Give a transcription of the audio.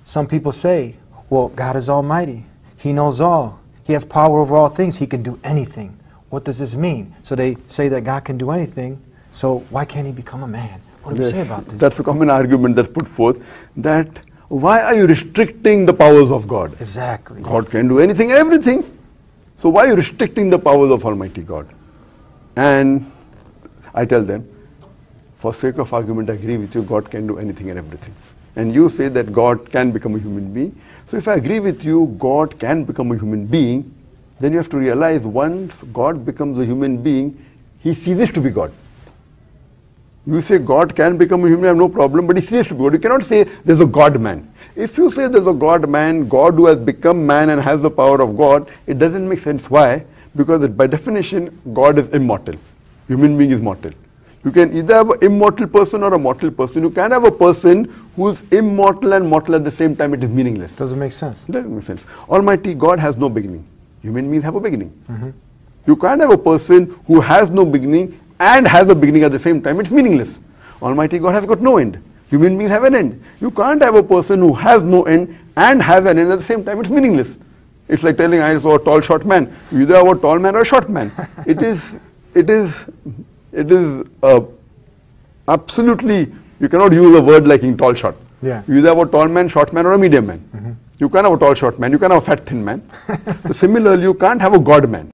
some people say, well, God is almighty. He knows all. He has power over all things. He can do anything. What does this mean? So they say that God can do anything, so why can't he become a man? What do we say about this? That's a common argument that's put forth, that why are you restricting the powers of God? Exactly. God can do anything and everything. So why are you restricting the powers of Almighty God? And I tell them, for sake of argument, I agree with you, God can do anything and everything. And you say that God can become a human being. So if I agree with you, God can become a human being, then you have to realize once God becomes a human being, he ceases to be God. You say God can become a human, I have no problem, but he ceases to be God. You cannot say there's a God-man. If you say there's a God-man, God who has become man and has the power of God, it doesn't make sense. Why? Because by definition, God is immortal. Human being is mortal. You can either have an immortal person or a mortal person. You can have a person who's immortal and mortal at the same time. It is meaningless. Doesn't make sense. Doesn't make sense. Almighty God has no beginning. Human beings have a beginning. You can't have a person who has no beginning and has a beginning at the same time. It's meaningless. Almighty God has got no end. Human beings have an end. You can't have a person who has no end and has an end at the same time. It's meaningless. It's like telling I saw a tall short man. You either have a tall man or a short man. It is absolutely, you cannot use a word like in tall short. Yeah. You either have a tall man, short man, or a medium man. You can't have a tall short man. You can't have a fat thin man. So similarly, you can't have a God man.